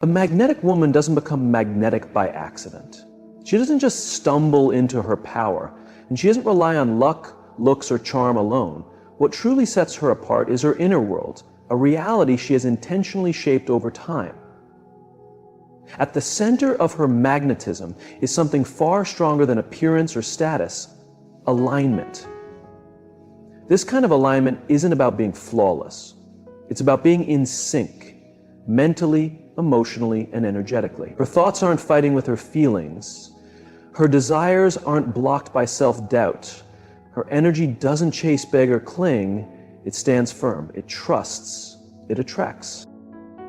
A magnetic woman doesn't become magnetic by accident. She doesn't just stumble into her power, and she doesn't rely on luck, looks, or charm alone. What truly sets her apart is her inner world, a reality she has intentionally shaped over time. At the center of her magnetism is something far stronger than appearance or status: alignment. This kind of alignment isn't about being flawless. It's about being in sync, mentally, emotionally, and energetically. Her thoughts aren't fighting with her feelings. Her desires aren't blocked by self-doubt. Her energy doesn't chase, beg, or cling. It stands firm. It trusts. It attracts.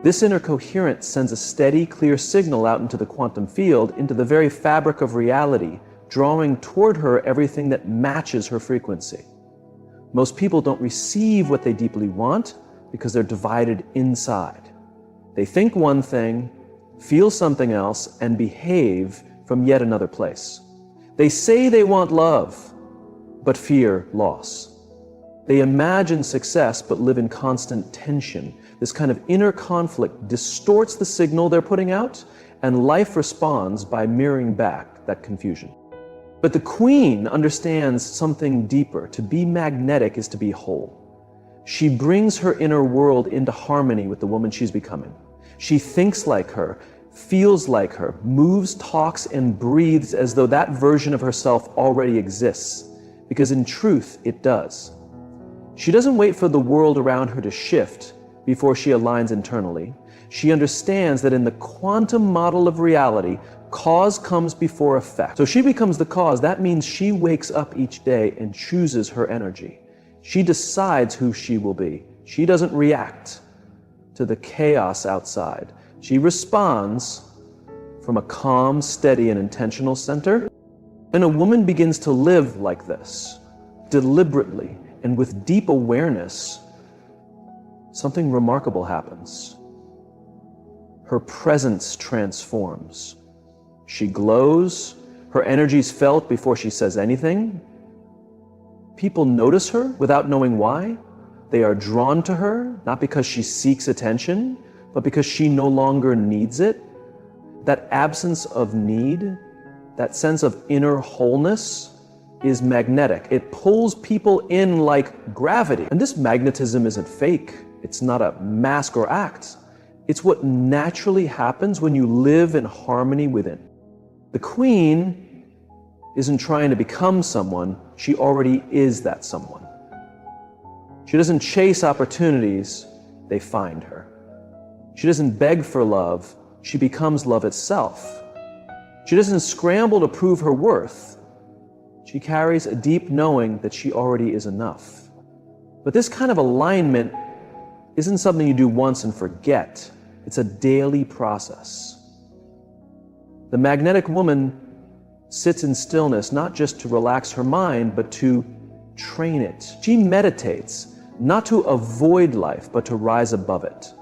This inner coherence sends a steady, clear signal out into the quantum field, into the very fabric of reality, drawing toward her everything that matches her frequency. Most people don't receive what they deeply want because they're divided inside. They think one thing, feel something else, and behave from yet another place. They say they want love, but fear loss. They imagine success, but live in constant tension. This kind of inner conflict distorts the signal they're putting out, and life responds by mirroring back that confusion. But the Queen understands something deeper. To be magnetic is to be whole. She brings her inner world into harmony with the woman she's becoming. She thinks like her, feels like her, moves, talks, and breathes as though that version of herself already exists, because in truth, it does. She doesn't wait for the world around her to shift before she aligns internally. She understands that in the quantum model of reality, cause comes before effect. So she becomes the cause. That means she wakes up each day and chooses her energy. She decides who she will be. She doesn't react to the chaos outside. She responds from a calm, steady, and intentional center. And a woman begins to live like this, deliberately and with deep awareness. Something remarkable happens. Her presence transforms. She glows. Her energy is felt before she says anything. People notice her without knowing why. They are drawn to her, not because she seeks attention, but because she no longer needs it. That absence of need, that sense of inner wholeness, is magnetic. It pulls people in like gravity. And this magnetism isn't fake. It's not a mask or act. It's what naturally happens when you live in harmony within. The Queen isn't trying to become someone. She already is that someone. She doesn't chase opportunities. They find her. She doesn't beg for love. She becomes love itself. She doesn't scramble to prove her worth. She carries a deep knowing that she already is enough. But this kind of alignment isn't something you do once and forget. It's a daily process. The magnetic woman sits in stillness, not just to relax her mind, but to train it. She meditates, not to avoid life, but to rise above it.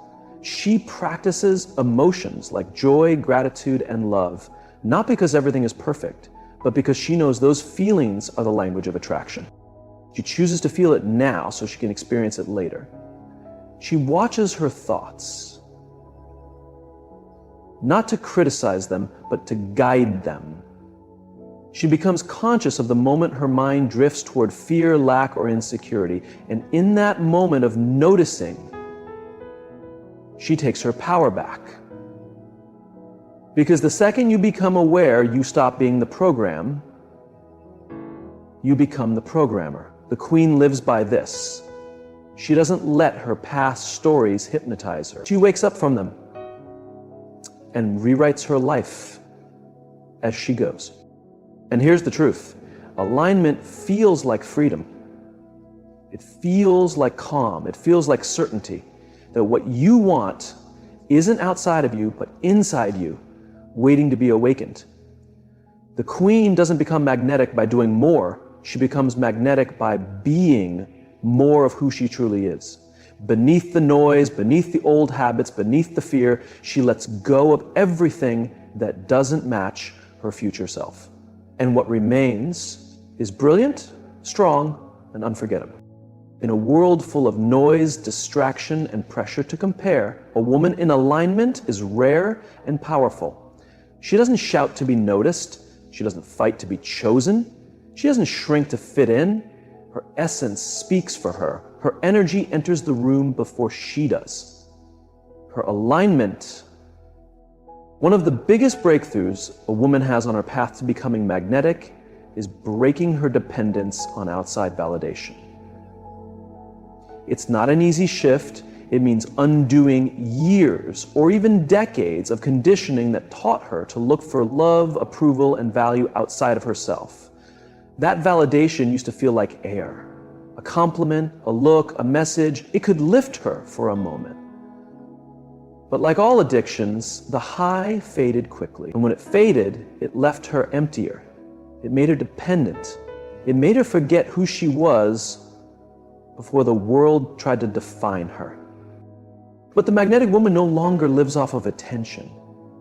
She practices emotions like joy, gratitude, and love, not because everything is perfect, but because she knows those feelings are the language of attraction. She chooses to feel it now so she can experience it later. She watches her thoughts, not to criticize them, but to guide them. She becomes conscious of the moment her mind drifts toward fear, lack, or insecurity. And in that moment of noticing, she takes her power back. Because the second you become aware, you stop being the program. You become the programmer. The Queen lives by this. She doesn't let her past stories hypnotize her. She wakes up from them and rewrites her life as she goes. And here's the truth. Alignment feels like freedom. It feels like calm. It feels like certainty that what you want isn't outside of you, but inside you, waiting to be awakened. The Queen doesn't become magnetic by doing more. She becomes magnetic by being more of who she truly is. Beneath the noise, beneath the old habits, beneath the fear, she lets go of everything that doesn't match her future self. And what remains is brilliant, strong, and unforgettable. In a world full of noise, distraction, and pressure to compare, a woman in alignment is rare and powerful. She doesn't shout to be noticed. She doesn't fight to be chosen. She doesn't shrink to fit in. Her essence speaks for her. Her energy enters the room before she does. Her alignment. One of the biggest breakthroughs a woman has on her path to becoming magnetic is breaking her dependence on outside validation. It's not an easy shift. It means undoing years or even decades of conditioning that taught her to look for love, approval, and value outside of herself. That validation used to feel like air. A compliment, a look, a message, it could lift her for a moment. But like all addictions, the high faded quickly. And when it faded, it left her emptier. It made her dependent. It made her forget who she was before the world tried to define her. But the magnetic woman no longer lives off of attention.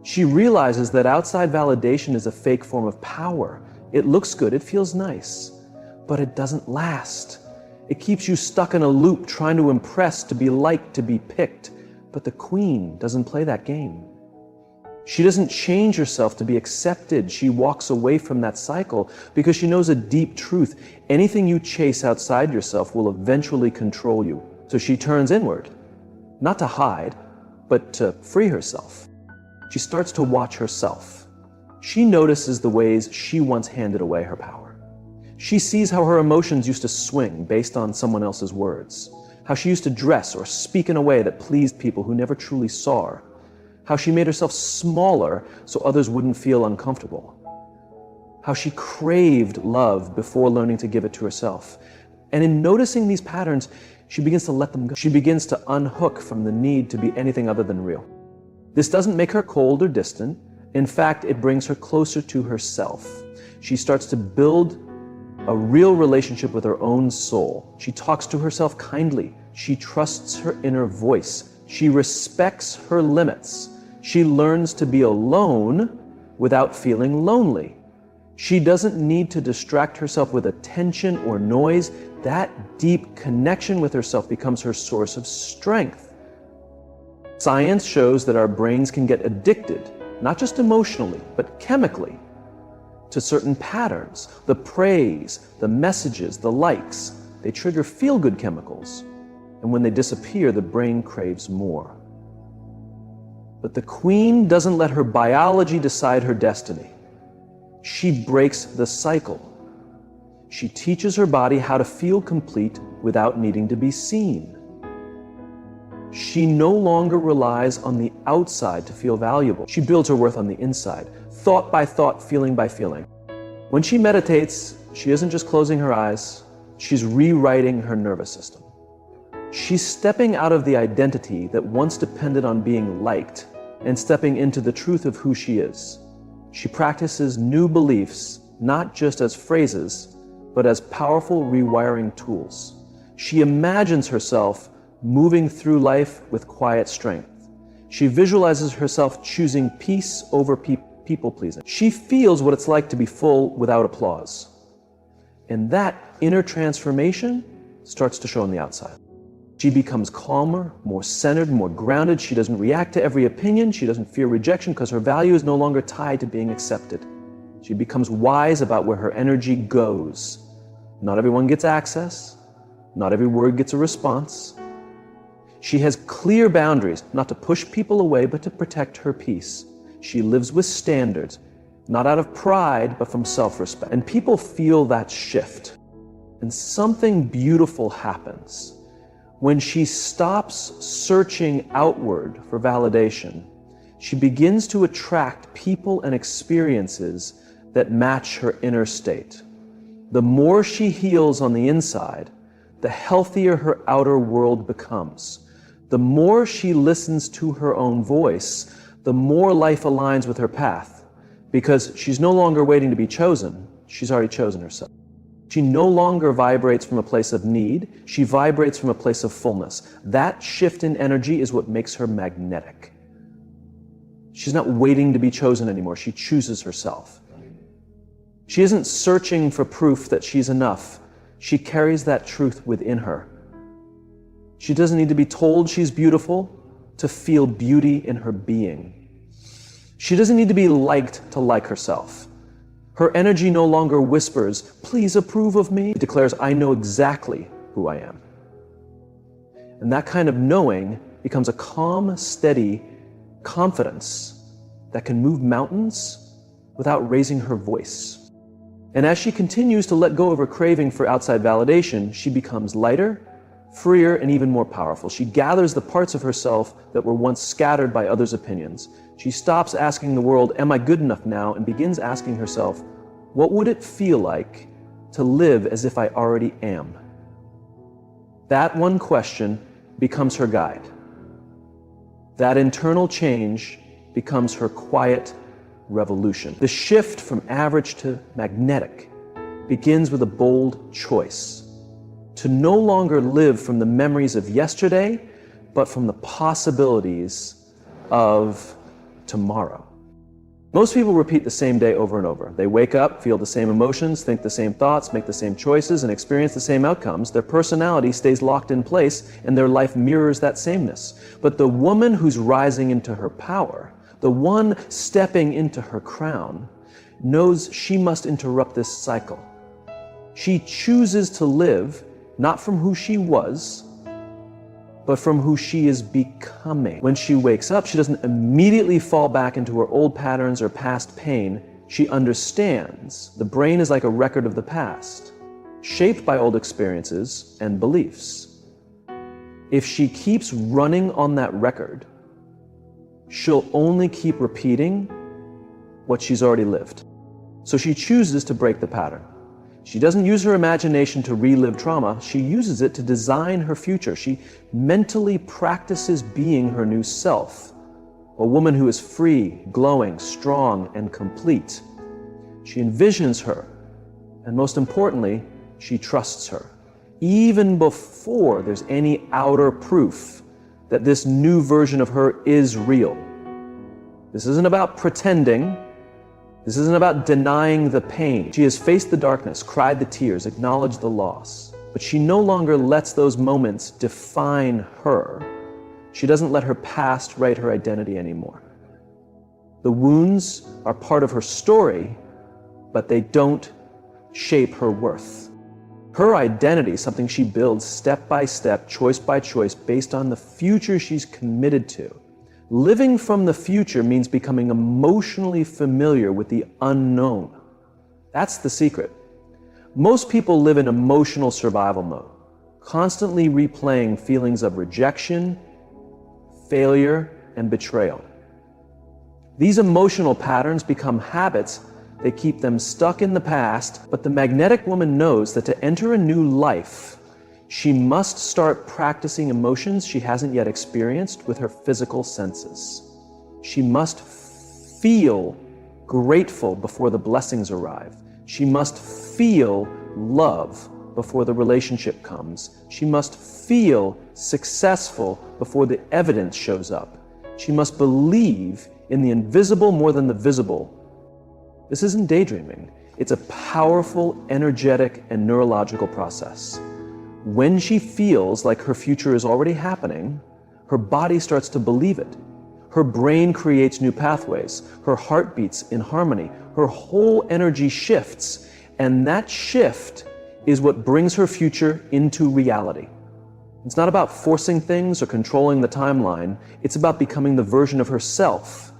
She realizes that outside validation is a fake form of power. It looks good, it feels nice, but it doesn't last. It keeps you stuck in a loop trying to impress, to be liked, to be picked. But the queen doesn't play that game. She doesn't change herself to be accepted. She walks away from that cycle because she knows a deep truth. Anything you chase outside yourself will eventually control you. So she turns inward, not to hide, but to free herself. She starts to watch herself. She notices the ways she once handed away her power. She sees how her emotions used to swing based on someone else's words, how she used to dress or speak in a way that pleased people who never truly saw her, how she made herself smaller so others wouldn't feel uncomfortable, how she craved love before learning to give it to herself. And in noticing these patterns, she begins to let them go. She begins to unhook from the need to be anything other than real. This doesn't make her cold or distant. In fact, it brings her closer to herself. She starts to build a real relationship with her own soul. She talks to herself kindly. She trusts her inner voice. She respects her limits. She learns to be alone without feeling lonely. She doesn't need to distract herself with attention or noise. That deep connection with herself becomes her source of strength. Science shows that our brains can get addicted, not just emotionally, but chemically, to certain patterns. The praise, the messages, the likes, they trigger feel-good chemicals. And when they disappear, the brain craves more. But the queen doesn't let her biology decide her destiny. She breaks the cycle. She teaches her body how to feel complete without needing to be seen. She no longer relies on the outside to feel valuable. She builds her worth on the inside, thought by thought, feeling by feeling. When she meditates, she isn't just closing her eyes, she's rewriting her nervous system. She's stepping out of the identity that once depended on being liked and stepping into the truth of who she is. She practices new beliefs, not just as phrases, but as powerful rewiring tools. She imagines herself moving through life with quiet strength. She visualizes herself choosing peace over people-pleasing. She feels what it's like to be full without applause. And that inner transformation starts to show on the outside. She becomes calmer, more centered, more grounded. She doesn't react to every opinion. She doesn't fear rejection because her value is no longer tied to being accepted. She becomes wise about where her energy goes. Not everyone gets access. Not every word gets a response. She has clear boundaries, not to push people away, but to protect her peace. She lives with standards, not out of pride, but from self-respect. And people feel that shift. And something beautiful happens. When she stops searching outward for validation, she begins to attract people and experiences that match her inner state. The more she heals on the inside, the healthier her outer world becomes. The more she listens to her own voice, the more life aligns with her path, because she's no longer waiting to be chosen, she's already chosen herself. She no longer vibrates from a place of need, she vibrates from a place of fullness. That shift in energy is what makes her magnetic. She's not waiting to be chosen anymore, she chooses herself. She isn't searching for proof that she's enough. She carries that truth within her. She doesn't need to be told she's beautiful to feel beauty in her being. She doesn't need to be liked to like herself. Her energy no longer whispers, "Please approve of me." It declares, "I know exactly who I am." And that kind of knowing becomes a calm, steady confidence that can move mountains without raising her voice. And as she continues to let go of her craving for outside validation, she becomes lighter, freer, and even more powerful. She gathers the parts of herself that were once scattered by others' opinions. She stops asking the world, "Am I good enough now?" and begins asking herself, "What would it feel like to live as if I already am?" That one question becomes her guide. That internal change becomes her quiet revolution. The shift from average to magnetic begins with a bold choice to no longer live from the memories of yesterday, but from the possibilities of tomorrow. Most people repeat the same day over and over. They wake up, feel the same emotions, think the same thoughts, make the same choices, and experience the same outcomes. Their personality stays locked in place, and their life mirrors that sameness. But the woman who's rising into her power, the one stepping into her crown, knows she must interrupt this cycle. She chooses to live not from who she was, but from who she is becoming. When she wakes up, she doesn't immediately fall back into her old patterns or past pain. She understands the brain is like a record of the past, shaped by old experiences and beliefs. If she keeps running on that record, she'll only keep repeating what she's already lived. So she chooses to break the pattern. She doesn't use her imagination to relive trauma. She uses it to design her future. She mentally practices being her new self, a woman who is free, glowing, strong, and complete. She envisions her, and most importantly, she trusts her, even before there's any outer proof that this new version of her is real. This isn't about pretending. This isn't about denying the pain. She has faced the darkness, cried the tears, acknowledged the loss. But she no longer lets those moments define her. She doesn't let her past write her identity anymore. The wounds are part of her story, but they don't shape her worth. Her identity is something she builds step by step, choice by choice, based on the future she's committed to. Living from the future means becoming emotionally familiar with the unknown. That's the secret. Most people live in emotional survival mode, constantly replaying feelings of rejection, failure, and betrayal. These emotional patterns become habits that keep them stuck in the past, but the magnetic woman knows that to enter a new life, she must start practicing emotions she hasn't yet experienced with her physical senses. She must feel grateful before the blessings arrive. She must feel love before the relationship comes. She must feel successful before the evidence shows up. She must believe in the invisible more than the visible. This isn't daydreaming. It's a powerful, energetic, and neurological process. When she feels like her future is already happening, her body starts to believe it. Her brain creates new pathways. Her heart beats in harmony. Her whole energy shifts, and that shift is what brings her future into reality. It's not about forcing things or controlling the timeline. It's about becoming the version of herself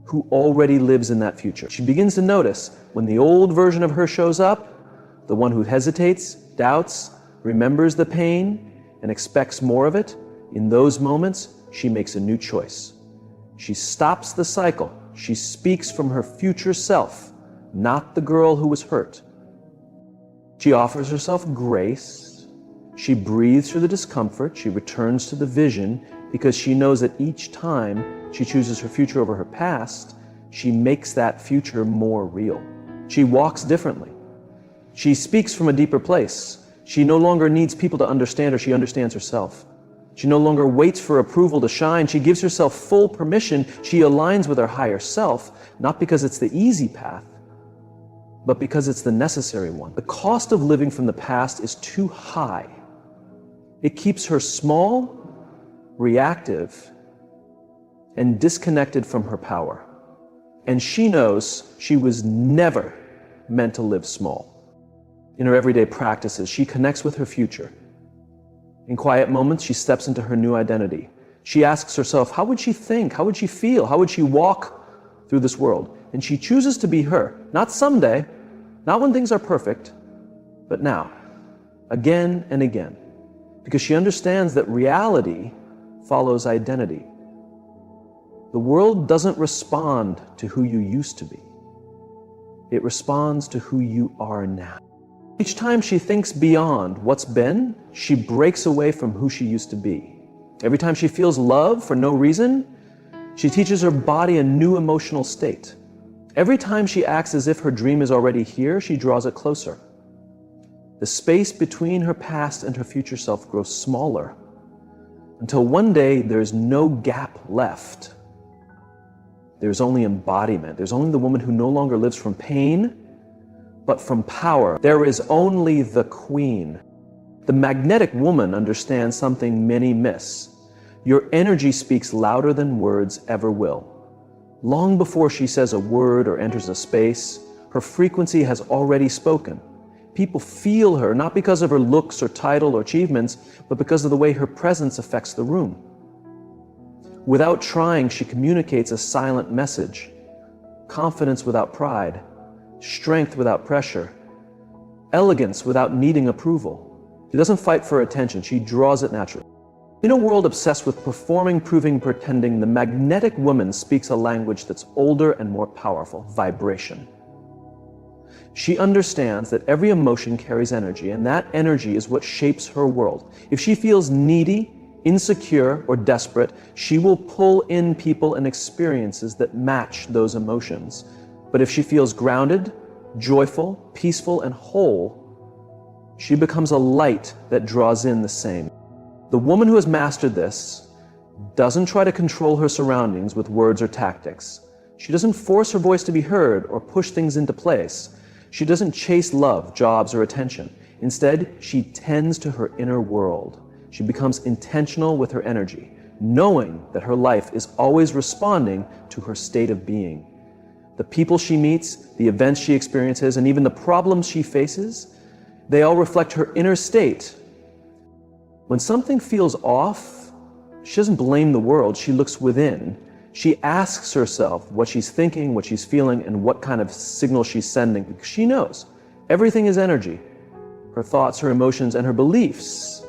who already lives in that future. She begins to notice when the old version of her shows up, the one who hesitates, doubts, remembers the pain, and expects more of it. In those moments, she makes a new choice. She stops the cycle. She speaks from her future self, not the girl who was hurt. She offers herself grace. She breathes through the discomfort. She returns to the vision because she knows that each time she chooses her future over her past, she makes that future more real. She walks differently. She speaks from a deeper place. She no longer needs people to understand her. She understands herself. She no longer waits for approval to shine. She gives herself full permission. She aligns with her higher self, not because it's the easy path, but because it's the necessary one. The cost of living from the past is too high. It keeps her small, reactive, and disconnected from her power. And she knows she was never meant to live small. In her everyday practices, she connects with her future. In quiet moments, she steps into her new identity. She asks herself, how would she think? How would she feel? How would she walk through this world? And she chooses to be her, not someday, not when things are perfect, but now, again and again, because she understands that reality follows identity. The world doesn't respond to who you used to be. It responds to who you are now. Each time she thinks beyond what's been, she breaks away from who she used to be. Every time she feels love for no reason, she teaches her body a new emotional state. Every time she acts as if her dream is already here, she draws it closer. The space between her past and her future self grows smaller until one day there's no gap left. There's only embodiment. There's only the woman who no longer lives from pain, but from power. There is only the queen. The magnetic woman understands something many miss. Your energy speaks louder than words ever will. Long before she says a word or enters a space, her frequency has already spoken. People feel her, not because of her looks or title or achievements, but because of the way her presence affects the room. Without trying, she communicates a silent message. Confidence without pride, strength without pressure, elegance without needing approval. She doesn't fight for attention, she draws it naturally. In a world obsessed with performing, proving, pretending, the magnetic woman speaks a language that's older and more powerful, vibration. She understands that every emotion carries energy, and that energy is what shapes her world. If she feels needy, insecure, or desperate, she will pull in people and experiences that match those emotions. But if she feels grounded, joyful, peaceful, and whole, she becomes a light that draws in the same. The woman who has mastered this doesn't try to control her surroundings with words or tactics. She doesn't force her voice to be heard or push things into place. She doesn't chase love, jobs, or attention. Instead, she tends to her inner world. She becomes intentional with her energy, knowing that her life is always responding to her state of being. The people she meets, the events she experiences, and even the problems she faces, they all reflect her inner state. When something feels off, she doesn't blame the world, she looks within. She asks herself what she's thinking, what she's feeling, and what kind of signal she's sending, because she knows everything is energy. Her thoughts, her emotions, and her beliefs.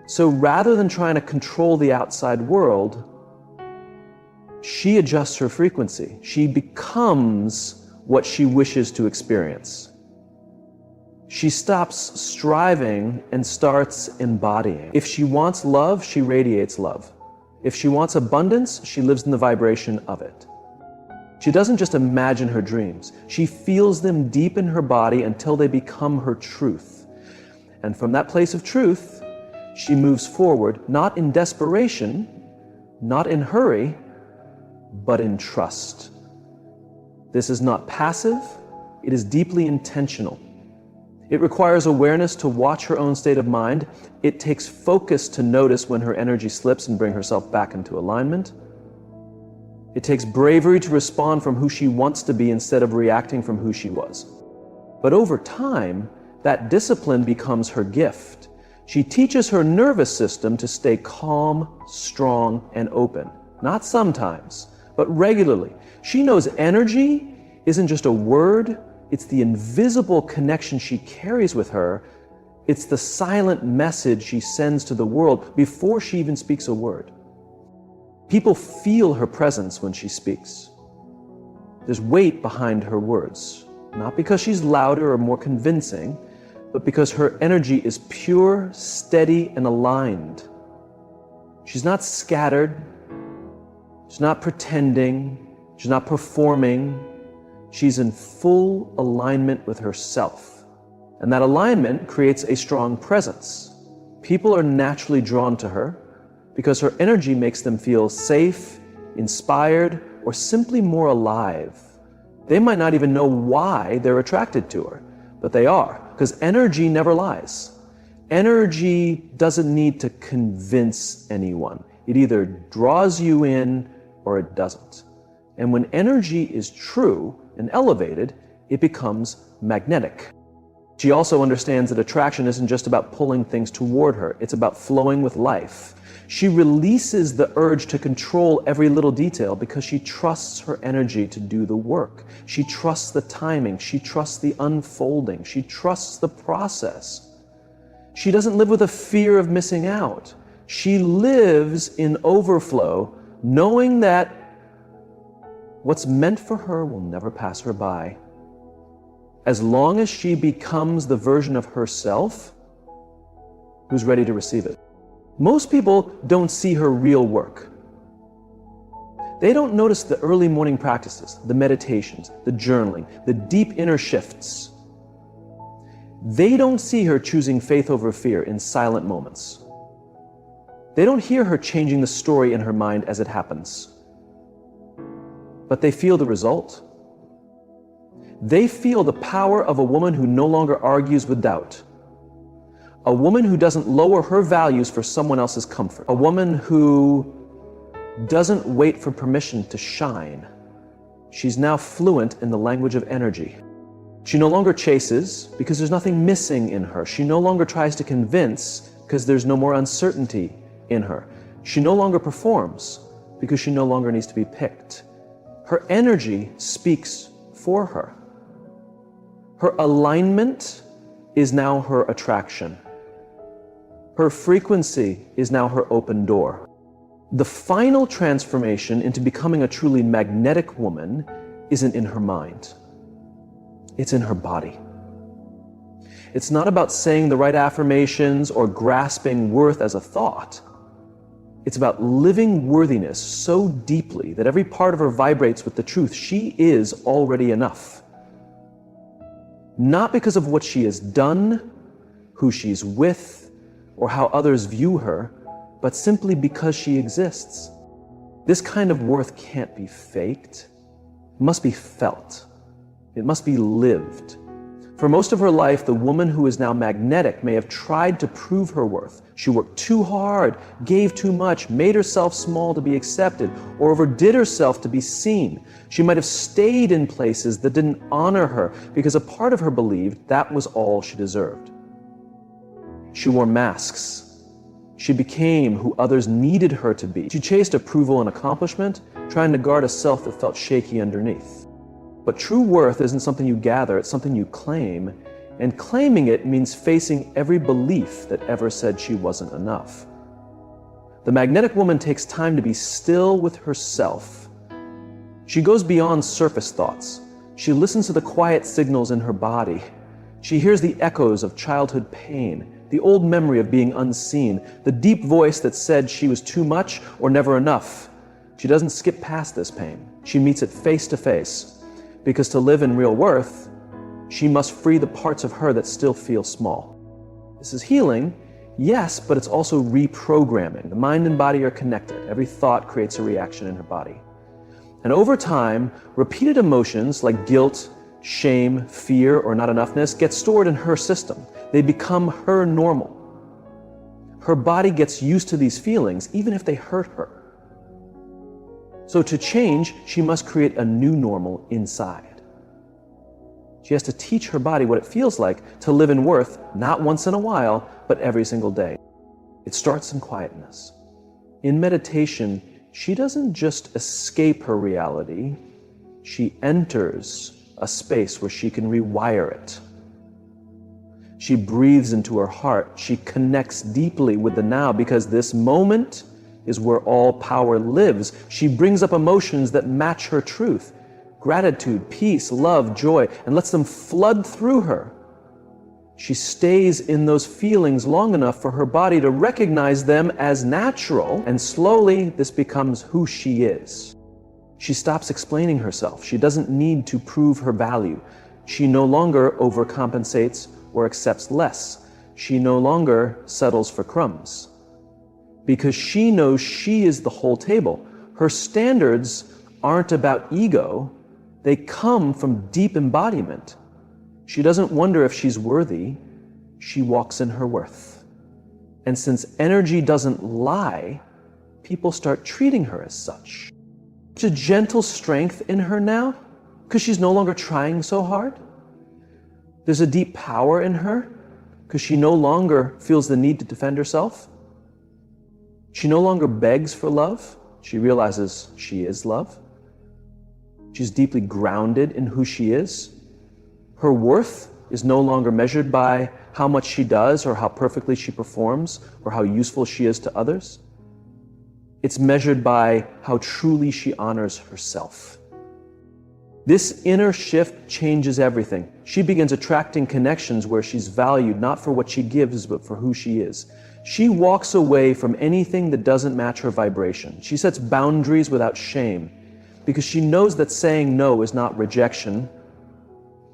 So rather than trying to control the outside world, she adjusts her frequency. She becomes what she wishes to experience. She stops striving and starts embodying. If she wants love, she radiates love. If she wants abundance, she lives in the vibration of it. She doesn't just imagine her dreams. She feels them deep in her body until they become her truth. And from that place of truth, she moves forward, not in desperation, not in hurry, but in trust. This is not passive, it is deeply intentional. It requires awareness to watch her own state of mind. It takes focus to notice when her energy slips and bring herself back into alignment. It takes bravery to respond from who she wants to be instead of reacting from who she was. But over time, that discipline becomes her gift. She teaches her nervous system to stay calm, strong, and open. Not sometimes, but regularly. She knows energy isn't just a word, it's the invisible connection she carries with her. It's the silent message she sends to the world before she even speaks a word. People feel her presence when she speaks. There's weight behind her words, not because she's louder or more convincing, but because her energy is pure, steady, and aligned. She's not scattered. She's not pretending. She's not performing. She's in full alignment with herself. And that alignment creates a strong presence. People are naturally drawn to her because her energy makes them feel safe, inspired, or simply more alive. They might not even know why they're attracted to her, but they are, because energy never lies. Energy doesn't need to convince anyone. It either draws you in or it doesn't. And when energy is true and elevated, it becomes magnetic. She also understands that attraction isn't just about pulling things toward her, it's about flowing with life. She releases the urge to control every little detail because she trusts her energy to do the work. She trusts the timing, she trusts the unfolding, she trusts the process. She doesn't live with a fear of missing out. She lives in overflow, knowing that what's meant for her will never pass her by. As long as she becomes the version of herself who's ready to receive it. Most people don't see her real work. They don't notice the early morning practices, the meditations, the journaling, the deep inner shifts. They don't see her choosing faith over fear in silent moments. They don't hear her changing the story in her mind as it happens. But they feel the result. They feel the power of a woman who no longer argues with doubt. A woman who doesn't lower her values for someone else's comfort. A woman who doesn't wait for permission to shine. She's now fluent in the language of energy. She no longer chases because there's nothing missing in her. She no longer tries to convince because there's no more uncertainty in her. She no longer performs because she no longer needs to be picked. Her energy speaks for her. Her alignment is now her attraction. Her frequency is now her open door. The final transformation into becoming a truly magnetic woman isn't in her mind. It's in her body. It's not about saying the right affirmations or grasping worth as a thought. It's about living worthiness so deeply that every part of her vibrates with the truth. She is already enough. Not because of what she has done, who she's with, or how others view her, but simply because she exists. This kind of worth can't be faked. It must be felt. It must be lived. For most of her life, the woman who is now magnetic may have tried to prove her worth. She worked too hard, gave too much, made herself small to be accepted, or overdid herself to be seen. She might have stayed in places that didn't honor her because a part of her believed that was all she deserved. She wore masks. She became who others needed her to be. She chased approval and accomplishment, trying to guard a self that felt shaky underneath. But true worth isn't something you gather, it's something you claim. And claiming it means facing every belief that ever said she wasn't enough. The magnetic woman takes time to be still with herself. She goes beyond surface thoughts. She listens to the quiet signals in her body. She hears the echoes of childhood pain, the old memory of being unseen, the deep voice that said she was too much or never enough. She doesn't skip past this pain. She meets it face to face. Because to live in real worth, she must free the parts of her that still feel small. This is healing, yes, but it's also reprogramming. The mind and body are connected. Every thought creates a reaction in her body. And over time, repeated emotions like guilt, shame, fear, or not enoughness get stored in her system. They become her normal. Her body gets used to these feelings, even if they hurt her. So to change, she must create a new normal inside. She has to teach her body what it feels like to live in worth, not once in a while, but every single day. It starts in quietness. In meditation, she doesn't just escape her reality, she enters a space where she can rewire it. She breathes into her heart. She connects deeply with the now because this moment is where all power lives. She brings up emotions that match her truth. Gratitude, peace, love, joy, and lets them flood through her. She stays in those feelings long enough for her body to recognize them as natural, and slowly this becomes who she is. She stops explaining herself. She doesn't need to prove her value. She no longer overcompensates or accepts less. She no longer settles for crumbs. Because she knows she is the whole table. Her standards aren't about ego. They come from deep embodiment. She doesn't wonder if she's worthy. She walks in her worth. And since energy doesn't lie, people start treating her as such. There's a gentle strength in her now because she's no longer trying so hard. There's a deep power in her because she no longer feels the need to defend herself. She no longer begs for love. She realizes she is love. She's deeply grounded in who she is. Her worth is no longer measured by how much she does or how perfectly she performs or how useful she is to others. It's measured by how truly she honors herself. This inner shift changes everything. She begins attracting connections where she's valued not for what she gives, but for who she is. She walks away from anything that doesn't match her vibration. She sets boundaries without shame because she knows that saying no is not rejection,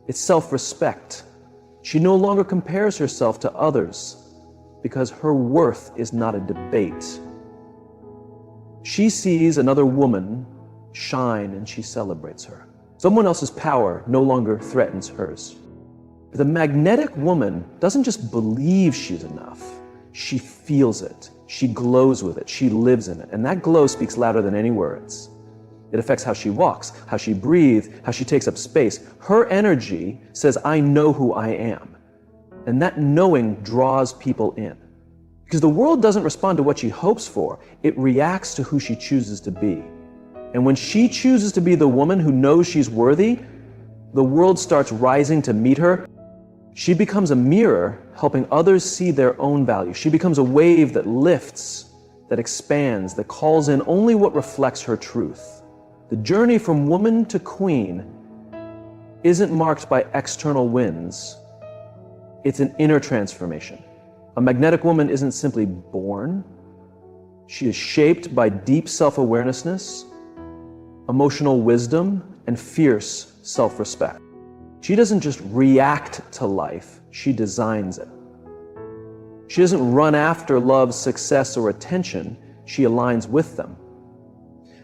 it's self-respect. She no longer compares herself to others because her worth is not a debate. She sees another woman shine and she celebrates her. Someone else's power no longer threatens hers. The magnetic woman doesn't just believe she's enough. She feels it. She glows with it. She lives in it. And that glow speaks louder than any words. It affects how she walks, how she breathes, how she takes up space. Her energy says, I know who I am. And that knowing draws people in. Because the world doesn't respond to what she hopes for. It reacts to who she chooses to be. And when she chooses to be the woman who knows she's worthy, the world starts rising to meet her. She becomes a mirror, helping others see their own value. She becomes a wave that lifts, that expands, that calls in only what reflects her truth. The journey from woman to queen isn't marked by external wins. It's an inner transformation. A magnetic woman isn't simply born. She is shaped by deep self-awareness, emotional wisdom, and fierce self-respect. She doesn't just react to life, she designs it. She doesn't run after love, success, or attention, she aligns with them.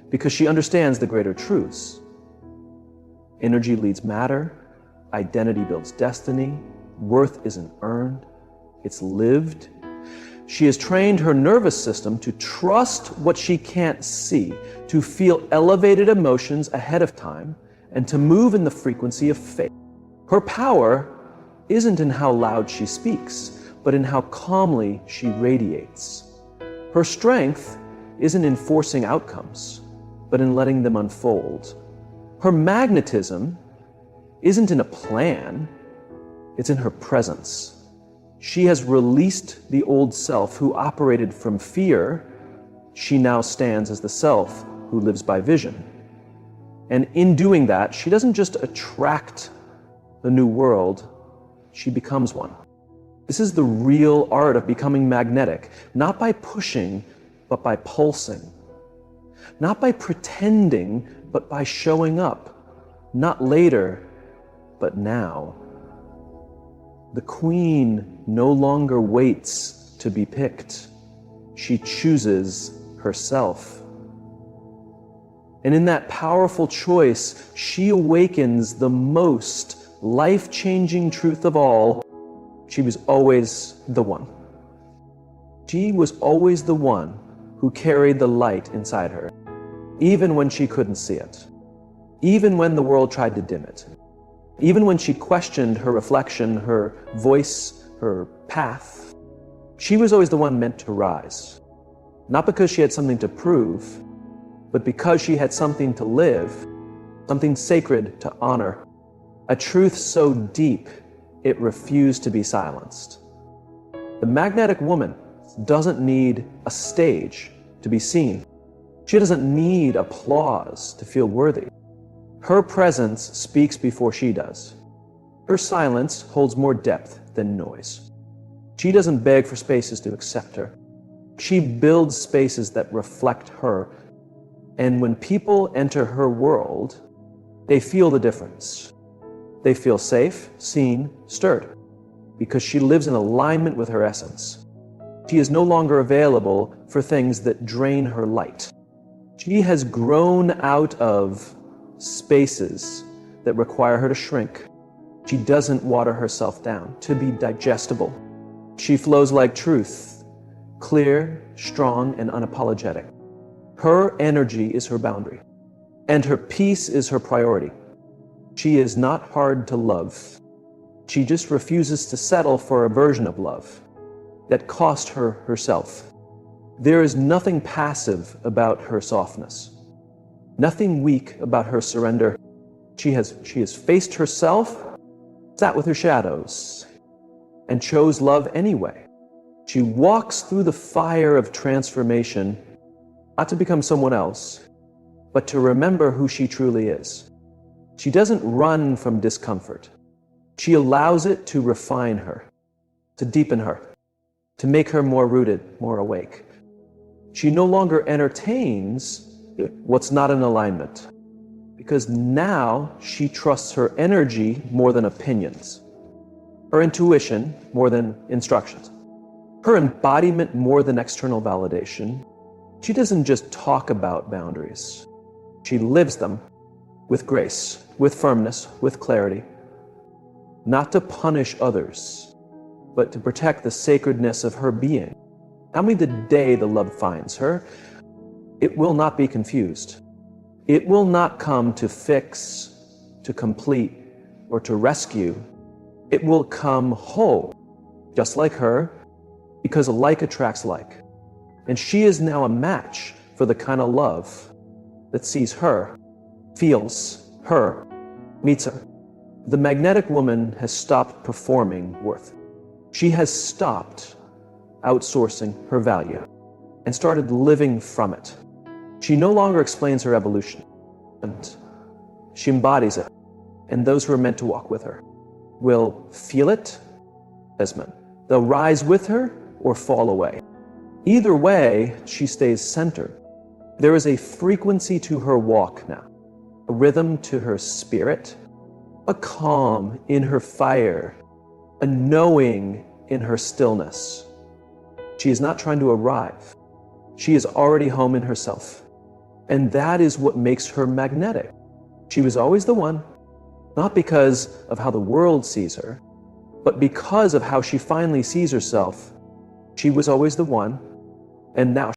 Because she understands the greater truths. Energy leads matter, identity builds destiny, worth isn't earned, it's lived. She has trained her nervous system to trust what she can't see, to feel elevated emotions ahead of time, and to move in the frequency of faith. Her power isn't in how loud she speaks, but in how calmly she radiates. Her strength isn't in forcing outcomes, but in letting them unfold. Her magnetism isn't in a plan, it's in her presence. She has released the old self who operated from fear. She now stands as the self who lives by vision. And in doing that, she doesn't just attract the new world, she becomes one. This is the real art of becoming magnetic, not by pushing, but by pulsing. Not by pretending, but by showing up. Not later, but now. The queen no longer waits to be picked. She chooses herself. And in that powerful choice, she awakens the most life-changing truth of all. She was always the one. She was always the one who carried the light inside her, even when she couldn't see it, even when the world tried to dim it, even when she questioned her reflection, her voice, her path. She was always the one meant to rise, not because she had something to prove, but because she had something to live, something sacred to honor, a truth so deep it refused to be silenced. The magnetic woman doesn't need a stage to be seen. She doesn't need applause to feel worthy. Her presence speaks before she does. Her silence holds more depth than noise. She doesn't beg for spaces to accept her. She builds spaces that reflect her. And when people enter her world, they feel the difference. They feel safe, seen, stirred, because she lives in alignment with her essence. She is no longer available for things that drain her light. She has grown out of spaces that require her to shrink. She doesn't water herself down to be digestible. She flows like truth, clear, strong, and unapologetic. Her energy is her boundary, and her peace is her priority. She is not hard to love. She just refuses to settle for a version of love that cost her herself. There is nothing passive about her softness, nothing weak about her surrender. She has faced herself, sat with her shadows, and chose love anyway. She walks through the fire of transformation, not to become someone else, but to remember who she truly is. She doesn't run from discomfort. She allows it to refine her, to deepen her, to make her more rooted, more awake. She no longer entertains what's not in alignment, because now she trusts her energy more than opinions, her intuition more than instructions, her embodiment more than external validation. She doesn't just talk about boundaries. She lives them with grace, with firmness, with clarity, not to punish others, but to protect the sacredness of her being. Tell me the day the love finds her, it will not be confused. It will not come to fix, to complete, or to rescue. It will come whole, just like her, because like attracts like. And she is now a match for the kind of love that sees her, feels her, meets her. The magnetic woman has stopped performing worth. She has stopped outsourcing her value and started living from it. She no longer explains her evolution, and she embodies it. And those who are meant to walk with her will feel it as men. They'll rise with her or fall away. Either way, she stays centered. There is a frequency to her walk now, a rhythm to her spirit, a calm in her fire, a knowing in her stillness. She is not trying to arrive. She is already home in herself. And that is what makes her magnetic. She was always the one, not because of how the world sees her, but because of how she finally sees herself. She was always the one, and now